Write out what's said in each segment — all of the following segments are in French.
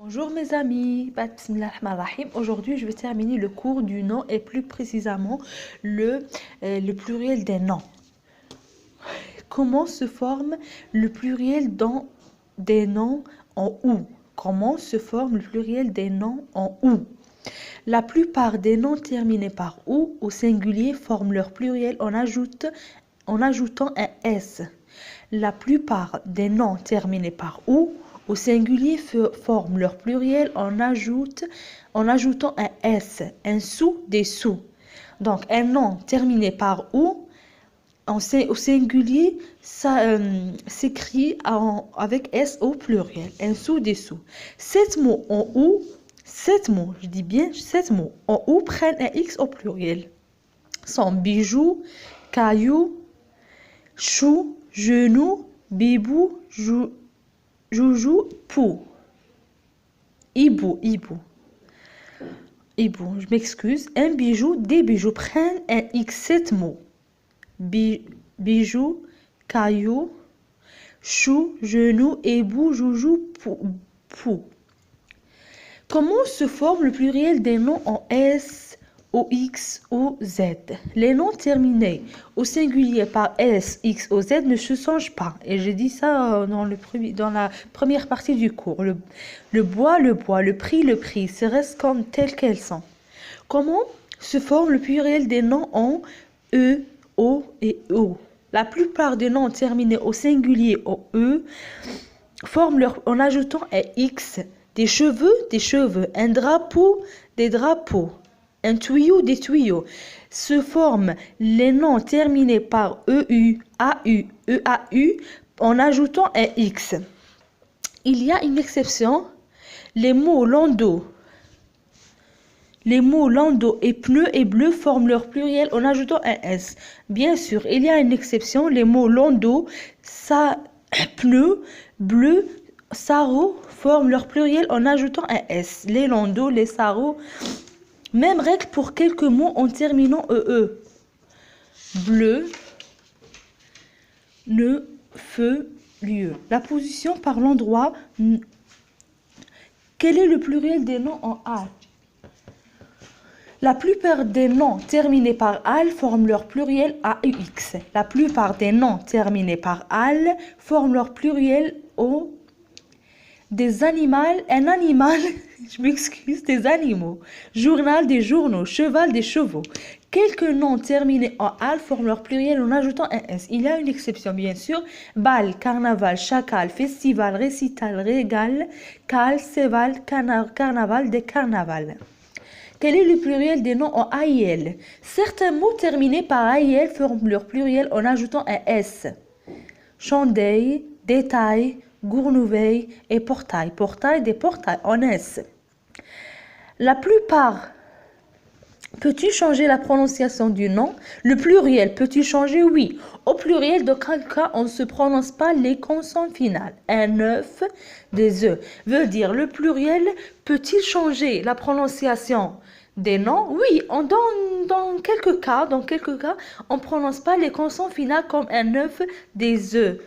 Bonjour mes amis, Bismillahirrahmanirrahim. Aujourd'hui, je vais terminer le cours du nom et plus précisément le pluriel des noms. Comment se forme le pluriel des noms en ou? Comment se forme le pluriel des noms en ou? La plupart des noms terminés par ou au singulier forment leur pluriel en ajoutant un s. La plupart des noms terminés par ou au singulier forment leur pluriel en ajoutant un s, un sou, des sous. Donc, un nom terminé par ou, au singulier, ça s'écrit avec s au pluriel, un sou, des sous. Sept mots en ou, je dis bien 7 mots en ou prennent un x au pluriel. Sont bijoux, cailloux, chou, genou, bibou, joujou, pou. Hibou, je m'excuse. Un bijou, des bijoux prennent un x 7 mots. Bijoux, caillou, chou, genou, hibou, joujou, pou. Comment se forme le pluriel des noms en S, O, X, O, Z? Les noms terminés au singulier par S, X, O, Z ne se changent pas. Et j'ai dit ça dans la première partie du cours. Le bois, le prix, se restent comme tels qu'elles sont. Comment se forme le pluriel des noms en E, O et O? La plupart des noms terminés au singulier en E forment en ajoutant un X. Des cheveux, un drapeau, des drapeaux, un tuyau, des tuyaux. Se forment les noms terminés par EU, AU, EAU en ajoutant un X. Il y a une exception, les mots landau et pneu et bleu forment leur pluriel en ajoutant un S. Bien sûr, il y a une exception, les mots landau, pneu, bleu, sarrau forment leur pluriel en ajoutant un S. Les landaux, les sarraux. Même règle pour quelques mots en terminant EE. Bleu, feu, lieu. La position par l'endroit. Quel est le pluriel des noms en al? La plupart des noms terminés par al forment leur pluriel AUX. La plupart des noms terminés par al forment leur pluriel au des animaux, un animal, je m'excuse, des animaux, journal, des journaux, cheval, des chevaux. Quelques noms terminés en al forment leur pluriel en ajoutant un s. Il y a une exception, bien sûr. Bal, carnaval, chacal, festival, récital, régal, cal, séval, carnaval, des carnavals. Quel est le pluriel des noms en AIL? Certains mots terminés par AIL forment leur pluriel en ajoutant un s. Chandelle, détail, Gournouveil et portail. Portail, des portails en S. La plupart. Peux-tu changer la prononciation du nom? Le pluriel, peux-tu changer? Oui. Au pluriel, dans quel cas on ne se prononce pas les consonnes finales? Un œuf, des œufs. Veut dire, le pluriel, peut-il changer la prononciation des noms? Oui. Dans quelques cas, on ne prononce pas les consonnes finales comme un œuf, des œufs.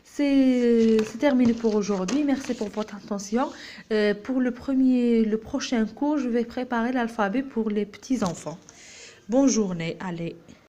C'est terminé pour aujourd'hui. Merci pour votre attention. Pour le prochain cours, je vais préparer l'alphabet pour les petits enfants. Bonne journée. Allez.